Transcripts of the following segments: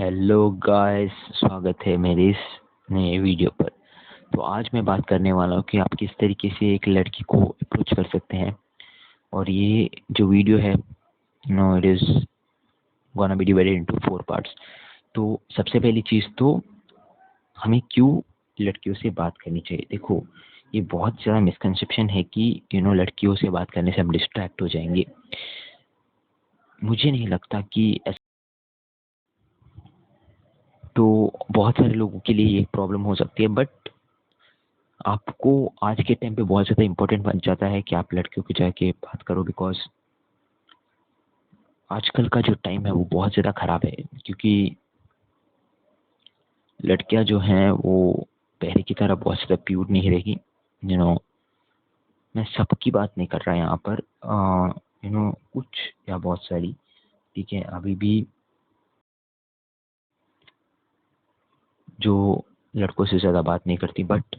Hello guys, स्वागत है मेरे इस नए वीडियो पर। तो आज मैं बात करने वाला हूँ कि आप किस तरीके से एक लड़की को अप्रोच कर सकते हैं। और ये जो वीडियो है it is gonna be divided into 4 parts. तो सबसे पहली चीज़ तो हमें क्यों लड़कियों से बात करनी चाहिए। देखो, ये बहुत ज़्यादा मिसकंसेप्शन है कि लड़कियों से बात करने से हम डिस्ट्रैक्ट हो जाएंगे। मुझे नहीं लगता कि तो बहुत सारे लोगों के लिए ये प्रॉब्लम हो सकती है, बट आपको आज के टाइम पे बहुत ज़्यादा इम्पोर्टेंट बन जाता है कि आप लड़कियों को जाके बात करो, बिकॉज आजकल का जो टाइम है वो बहुत ज़्यादा ख़राब है। क्योंकि लड़कियां जो हैं वो पहले की तरह बहुत ज़्यादा प्योर नहीं रही। मैं सबकी बात नहीं कर रहा यहाँ पर, कुछ या बहुत सारी, ठीक है, अभी भी जो लड़कों से ज़्यादा बात नहीं करती। बट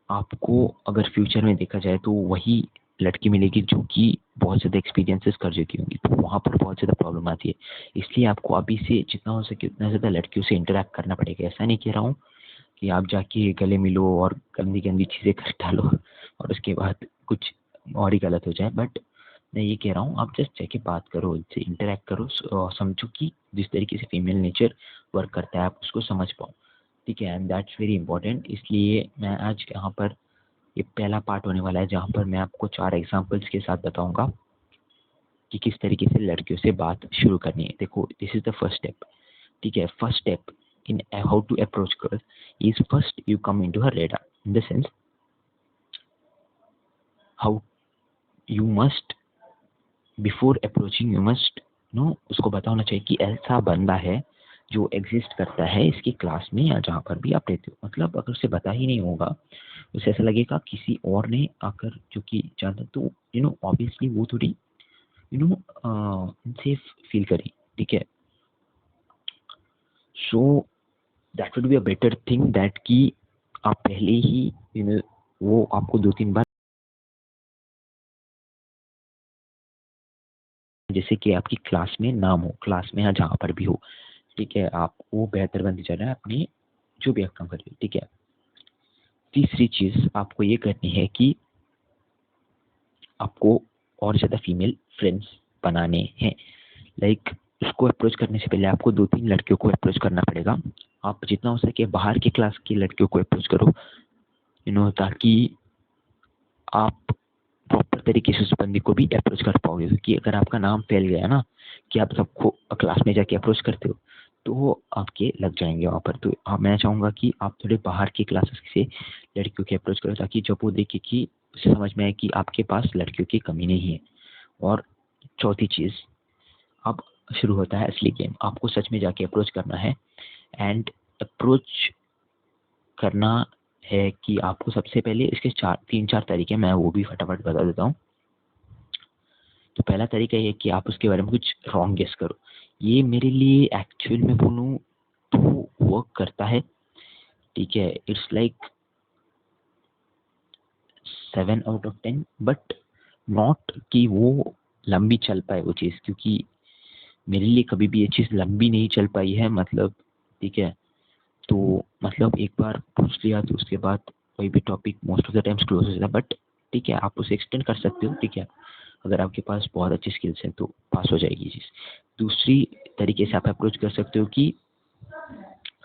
आपको अगर फ्यूचर में देखा जाए तो वही लड़की मिलेगी जो कि बहुत ज़्यादा एक्सपीरियंसेस कर चुकी होंगी, तो वहाँ पर बहुत ज़्यादा प्रॉब्लम आती है। इसलिए आपको अभी से जितना हो सके उतना ज़्यादा लड़कियों से इंटरेक्ट करना पड़ेगा। ऐसा नहीं कह रहा हूँ कि आप जाके गले मिलो और गंदी गंदी चीज़ें कर डालो और उसके बाद कुछ और ही गलत हो जाए, बट मैं ये कह रहा हूँ आप जस्ट जाके बात करो, उनसे इंटरेक्ट करो, समझो कि जिस तरीके से फीमेल नेचर वर्क करता है आप उसको समझ पाओ, ठीक है। And that's very important. इसलिए मैं आज यहाँ पर, ये पहला पार्ट होने वाला है जहाँ पर मैं आपको 4 एग्जांपल्स के साथ बताऊंगा कि किस तरीके से लड़कियों से बात शुरू करनी है। देखो, this is the first step, ठीक है। First step in how to approach girl is first you come into her radar, in the sense how you must before approaching, you must know, उसको पता होना चाहिए कि ऐसा बंदा है जो एग्जिस्ट करता है इसकी क्लास में या जहाँ पर भी आप रहते हो। मतलब अगर उसे पता ही नहीं होगा, उसे ऐसा लगेगा किसी और ने आकर जो कि जानता, तो ऑब्वियसली वो थोड़ी सेफ फील करें, ठीक है। So that would be a better thing that कि आप पहले ही वो आपको 2-3 बार, जैसे कि आपकी क्लास में नाम हो, क्लास में या जहाँ पर भी हो, ठीक है, आप वो बेहतर बनती जा रहा है अपने जो भी आप काम कर रहे हो, ठीक है। तीसरी चीज़ आपको ये करनी है कि आपको और ज़्यादा फीमेल फ्रेंड्स बनाने हैं। लाइक उसको अप्रोच करने से पहले आपको 2-3 लड़कियों को अप्रोच करना पड़ेगा। आप जितना हो सके बाहर की क्लास की लड़कियों को अप्रोच करो, ताकि आप प्रॉपर तरीके से उस बंदी को भी अप्रोच कर पाओगे। क्योंकि अगर आपका नाम फैल गया ना कि आप सबको क्लास में जाके अप्रोच करते हो, तो वो आपके लग जाएंगे वहाँ पर। तो मैं चाहूँगा कि आप थोड़े बाहर की क्लासेस से लड़कियों के अप्रोच करो, ताकि जब वो देखे कि उसे समझ में आए कि आपके पास लड़कियों की कमी नहीं है। और चौथी चीज़, अब शुरू होता है असली गेम। आपको सच में जाके अप्रोच करना है। एंड अप्रोच करना है कि आपको सबसे पहले इसके 3-4 तरीके, मैं वो भी फटाफट बता देता हूँ। तो पहला तरीका ये है कि आप उसके बारे में कुछ रॉन्ग गेस करो। ये मेरे लिए एक्चुअल में बोलूँ तो वर्क करता है, ठीक है। It's like 7 out of 10, but not कि वो लंबी चल पाए वो चीज़, क्योंकि मेरे लिए कभी भी ये चीज़ लंबी नहीं चल पाई है, मतलब, ठीक है। तो मतलब एक बार पूछ लिया तो उसके बाद कोई भी topic most of the times close हो जाता है, बट ठीक है, आप उसे एक्सटेंड कर सकते हो, ठीक है। अगर आपके पास बहुत अच्छी स्किल्स हैं तो पास हो जाएगी चीज़। दूसरी तरीके से आप अप्रोच कर सकते हो कि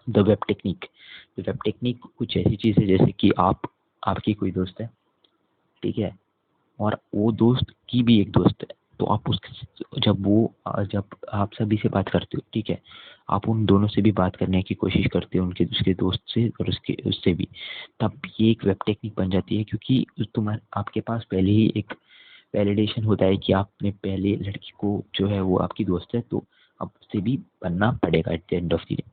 the web technique. The web technique कुछ ऐसी चीज़ है जैसे कि आपकी कोई दोस्त है, ठीक है, और वो दोस्त की भी एक दोस्त है। तो आप उस जब आप सभी से बात करते हो, ठीक है, आप उन दोनों से भी बात करने की कोशिश करते हो, उनके उसके दोस्त से और उससे भी, तब ये एक वेब टेक्निक बन जाती है। क्योंकि आपके पास पहले ही एक वैलिडेशन होता है कि आपने पहले लड़की को जो है वो आपकी दोस्त है, तो अब उससे भी बनना पड़ेगा at the end of the day.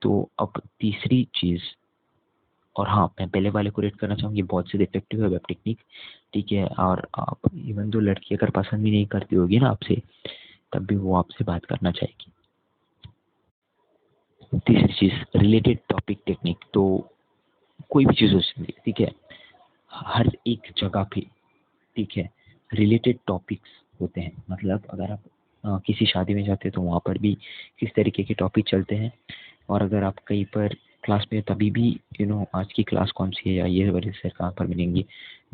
तो अब तीसरी चीज़, और हाँ, मैं पहले वाले को रेट करना चाहूँगी, बहुत से इफेक्टिव है वेब टेक्निक, ठीक है। और आप इवन जो लड़की अगर पसंद भी नहीं करती होगी ना आपसे, तब भी वो आपसे बात करना चाहेगी। तीसरी चीज़, रिलेटेड टॉपिक टेक्निक। तो कोई भी चीज़ हो सकती है, ठीक है, हर एक जगह पे, ठीक है, रिलेटेड टॉपिक्स होते हैं। मतलब अगर आप किसी शादी में जाते हैं तो वहाँ पर भी किस तरीके के टॉपिक चलते हैं, और अगर आप कहीं पर क्लास में तभी भी आज की क्लास कौन सी है या ये वाले सर कहाँ पर मिलेंगे,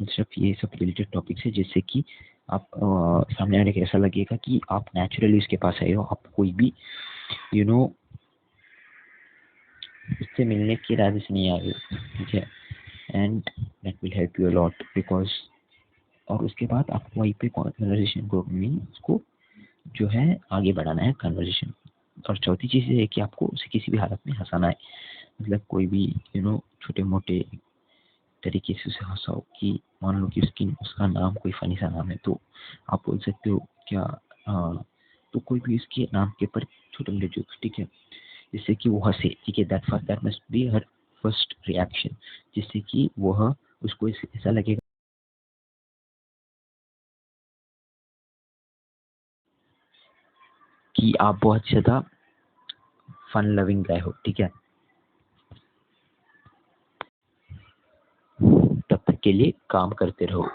सिर्फ ये सब रिलेटेड टॉपिक्स है, जिससे कि आप सामने आने के ऐसा लगेगा कि आप नेचुरली उसके पास आए हो, आप कोई भी यू नो उससे मिलने के इरादे से नहीं आए हो, ठीक है। And that will help you a lot because, और उसके बाद आपको वहीं पे कन्वर्सेशन को उसको जो है आगे बढ़ाना है कन्वर्सेशन। और चौथी चीज़ ये है कि आपको उसे किसी भी हालत में हंसाना है, मतलब कोई भी छोटे मोटे तरीके से उसे हंसाओ कि मान लो कि उसका नाम कोई फनी सा नाम है, तो आप बोल सकते हो क्या, तो कोई भी उसके नाम के ऊपर छोटे मोटे जोक्स, ठीक है, जिससे कि वो हंसे, ठीक है। That must be her first reaction, जिससे कि वह उसको ऐसा लगेगा कि आप बहुत ज़्यादा फन लविंग गाय हो, ठीक है। तब तक के लिए काम करते रहो।